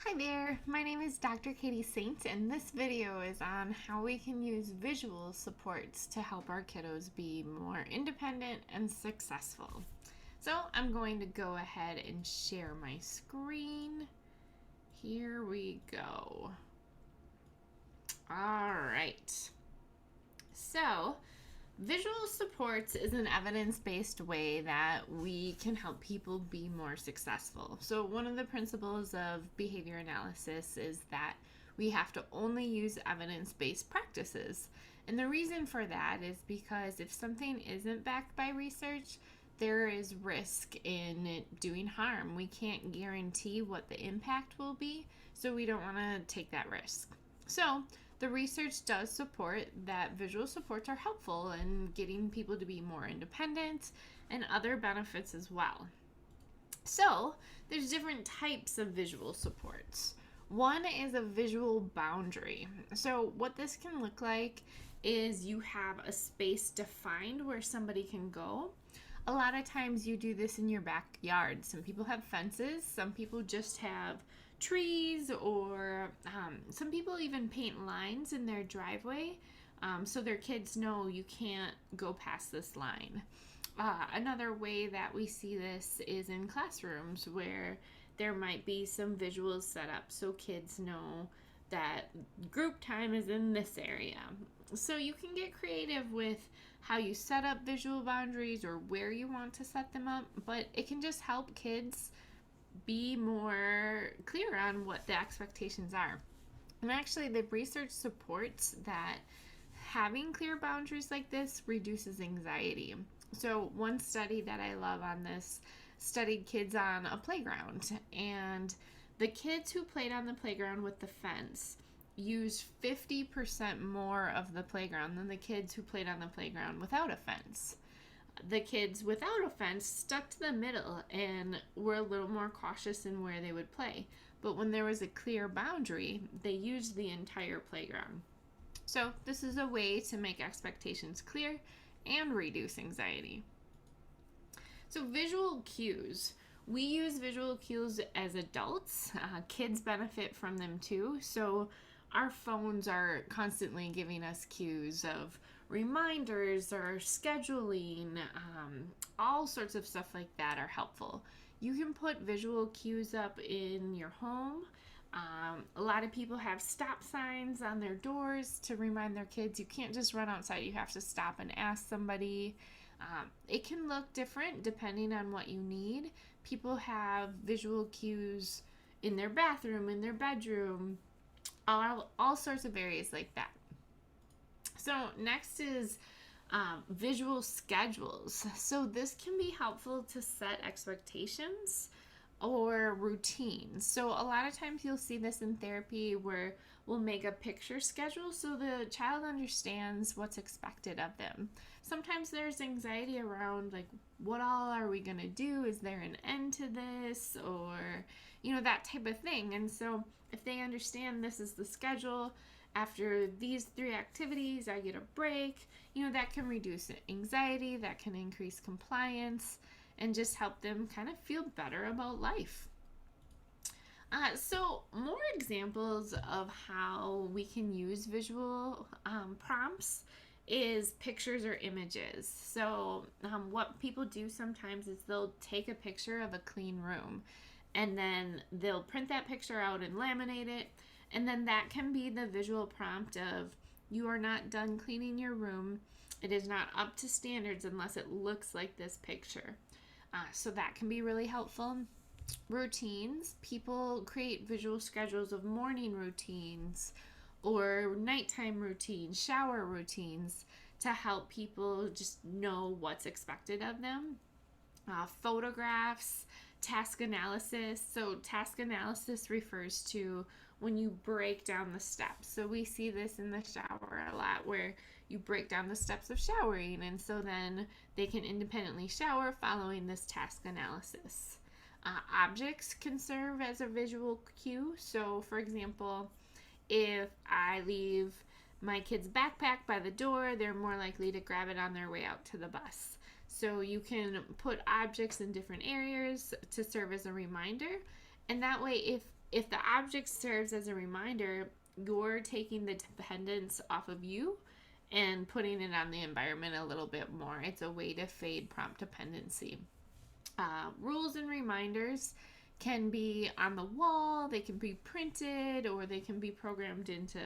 Hi there, my name is Dr. Katie Saint, and this video is on how we can use visual supports to help our kiddos be more independent and successful. So I'm going to go ahead and share my screen. Here we go. All right. So, visual supports is an evidence-based way that we can help people be more successful. So one of the principles of behavior analysis is that we have to only use evidence-based practices. And the reason for that is because if something isn't backed by research, there is risk in it doing harm. We can't guarantee what the impact will be, so we don't want to take that risk. So, the research does support that visual supports are helpful in getting people to be more independent and other benefits as well. So, there's different types of visual supports. One is a visual boundary. So, what this can look like is you have a space defined where somebody can go. A lot of times you do this in your backyard. Some people have fences, some people just have trees, or some people even paint lines in their driveway so their kids know you can't go past this line. Another way that we see this is in classrooms where there might be some visuals set up so kids know that group time is in this area. So you can get creative with how you set up visual boundaries or where you want to set them up, but it can just help kids be more clear on what the expectations are. And actually, the research supports that having clear boundaries like this reduces anxiety. So, one study that I love on this studied kids on a playground, and the kids who played on the playground with the fence used 50% more of the playground than the kids who played on the playground without a fence. The kids without a fence stuck to the middle and were a little more cautious in where they would play. But when there was a clear boundary, they used the entire playground. So, this is a way to make expectations clear and reduce anxiety. So, visual cues. We use visual cues as adults. Kids benefit from them too. So, our phones are constantly giving us cues of reminders or scheduling. All sorts of stuff like that are helpful. You can put visual cues up in your home. A lot of people have stop signs on their doors to remind their kids you can't just run outside, you have to stop and ask somebody. It can look different depending on what you need. People have visual cues in their bathroom, in their bedroom, all sorts of areas like that. So, next is visual schedules. So, this can be helpful to set expectations or routines. So a lot of times you'll see this in therapy where we'll make a picture schedule so the child understands what's expected of them. Sometimes there's anxiety around like what all are we going to do? Is there an end to this? Or that type of thing. And so if they understand this is the schedule, after these 3 activities, I get a break. That can reduce anxiety, that can increase compliance, and just help them kind of feel better about life. So more examples of how we can use visual prompts is pictures or images. So what people do sometimes is they'll take a picture of a clean room and then they'll print that picture out and laminate it. And then that can be the visual prompt of, you are not done cleaning your room. It is not up to standards unless it looks like this picture. So that can be really helpful. Routines. People create visual schedules of morning routines or nighttime routines, shower routines to help people just know what's expected of them. Photographs, task analysis. So task analysis refers to when you break down the steps. So we see this in the shower a lot where you break down the steps of showering, and so then they can independently shower following this task analysis. Objects can serve as a visual cue. So for example, if I leave my kid's backpack by the door, they're more likely to grab it on their way out to the bus. So you can put objects in different areas to serve as a reminder. And that way, if if the object serves as a reminder, you're taking the dependence off of you and putting it on the environment a little bit more. It's a way to fade prompt dependency. Rules and reminders can be on the wall, they can be printed, or they can be programmed into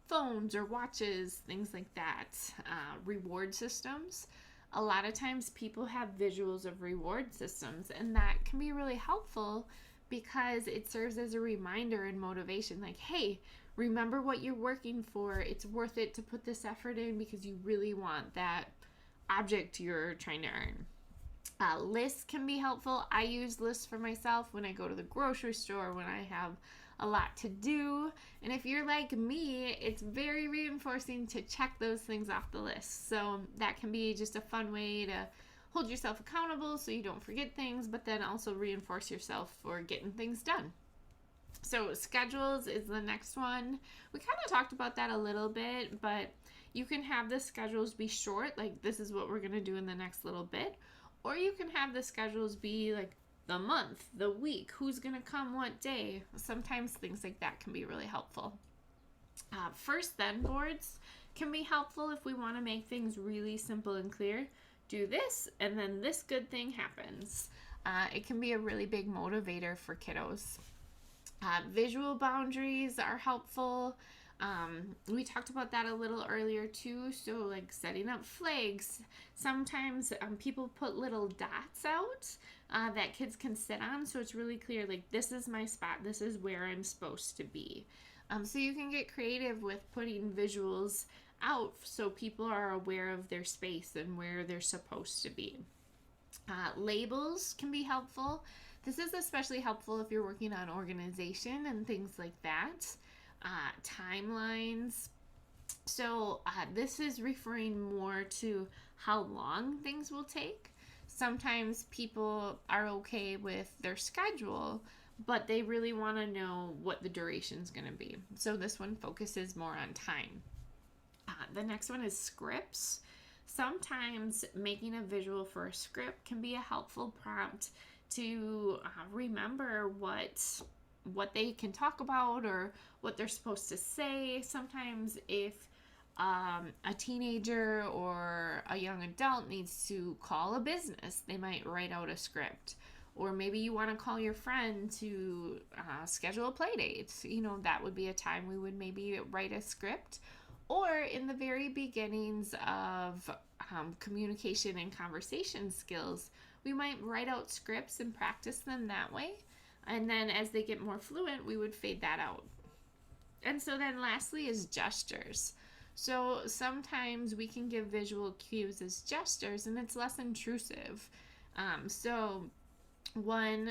phones or watches, things like that. Reward systems. A lot of times people have visuals of reward systems, and that can be really helpful because it serves as a reminder and motivation. Like, hey, remember what you're working for. It's worth it to put this effort in because you really want that object you're trying to earn. Lists can be helpful. I use lists for myself when I go to the grocery store, when I have a lot to do. And if you're like me, it's very reinforcing to check those things off the list. So that can be just a fun way to hold yourself accountable so you don't forget things, but then also reinforce yourself for getting things done. So schedules is the next one. We kind of talked about that a little bit, but you can have the schedules be short, like this is what we're going to do in the next little bit. Or you can have the schedules be like the month, the week, who's going to come what day. Sometimes things like that can be really helpful. First then boards can be helpful if we want to make things really simple and clear. Do this, and then this good thing happens. It can be a really big motivator for kiddos. Visual boundaries are helpful. We talked about that a little earlier too. So like setting up flags. Sometimes people put little dots out that kids can sit on, so it's really clear, like this is my spot, this is where I'm supposed to be. So you can get creative with putting visuals out so people are aware of their space and where they're supposed to be. Labels can be helpful. This is especially helpful if you're working on organization and things like that. Timelines. So this is referring more to how long things will take. Sometimes people are okay with their schedule, but they really want to know what the duration is going to be. So this one focuses more on time. The next one is scripts. Sometimes making a visual for a script can be a helpful prompt to remember what they can talk about or what they're supposed to say. Sometimes if a teenager or a young adult needs to call a business, they might write out a script. Or maybe you want to call your friend to schedule a play date. You know, that would be a time we would maybe write a script. Or in the very beginnings of communication and conversation skills, we might write out scripts and practice them that way. And then as they get more fluent, we would fade that out. And so then lastly is gestures. So sometimes we can give visual cues as gestures and it's less intrusive. So one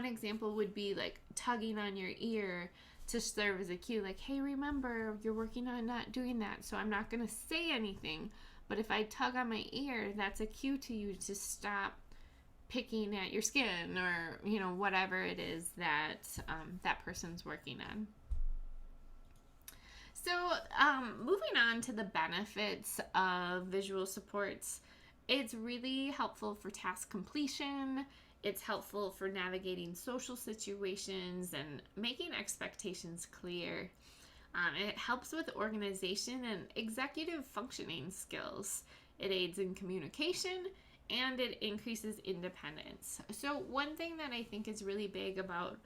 example would be like tugging on your ear to serve as a cue, like, hey, remember, you're working on not doing that, so I'm not going to say anything. But if I tug on my ear, that's a cue to you to stop picking at your skin or, you know, whatever it is that that person's working on. So moving on to the benefits of visual supports, it's really helpful for task completion. It's helpful for navigating social situations and making expectations clear. It helps with organization and executive functioning skills. It aids in communication and it increases independence. So one thing that I think is really big about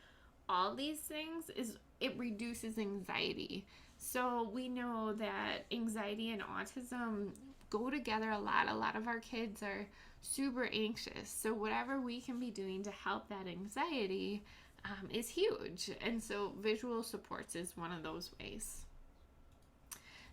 all these things is it reduces anxiety. So we know that anxiety and autism go together a lot. A lot of our kids are super anxious. So whatever we can be doing to help that anxiety is huge. And so visual supports is one of those ways.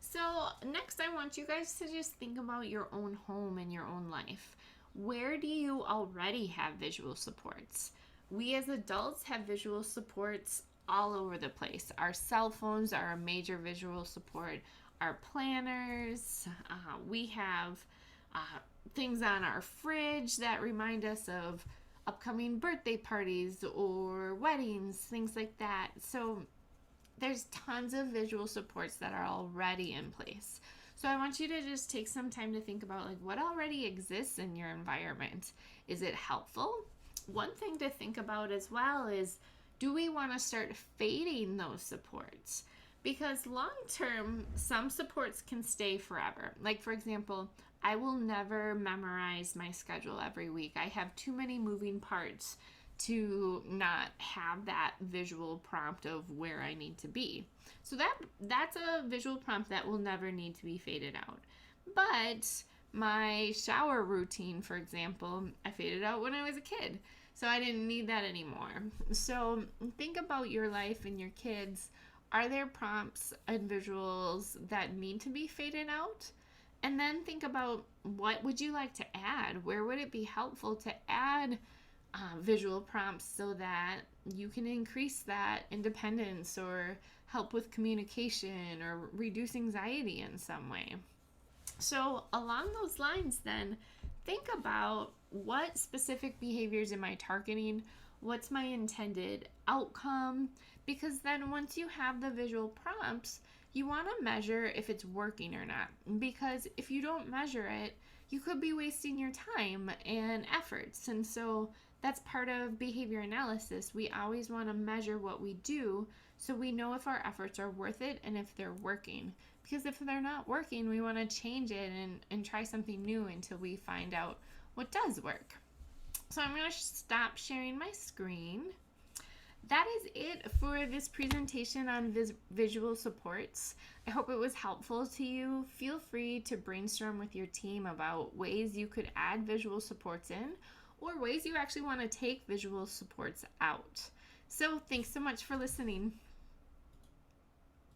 So next I want you guys to just think about your own home and your own life. Where do you already have visual supports? We as adults have visual supports all over the place. Our cell phones are a major visual support. Our planners, we have things on our fridge that remind us of upcoming birthday parties or weddings, things like that. So there's tons of visual supports that are already in place. So I want you to just take some time to think about like what already exists in your environment. Is it helpful? One thing to think about as well is, do we want to start fading those supports? Because long term, some supports can stay forever. Like, for example, I will never memorize my schedule every week. I have too many moving parts to not have that visual prompt of where I need to be. So that's a visual prompt that will never need to be faded out. But my shower routine, for example, I faded out when I was a kid. So I didn't need that anymore. So think about your life and your kids. Are there prompts and visuals that need to be faded out? And then think about, what would you like to add? Where would it be helpful to add visual prompts so that you can increase that independence or help with communication or reduce anxiety in some way? So, along those lines, then, think about, what specific behaviors am I targeting? What's my intended outcome? Because then, once you have the visual prompts, you want to measure if it's working or not. Because if you don't measure it, you could be wasting your time and efforts. And so, that's part of behavior analysis. We always want to measure what we do so we know if our efforts are worth it and if they're working. Because if they're not working, we want to change it and try something new until we find out what does work. So I'm going to stop sharing my screen. That is it for this presentation on visual supports. I hope it was helpful to you. Feel free to brainstorm with your team about ways you could add visual supports in, or ways you actually want to take visual supports out. So thanks so much for listening.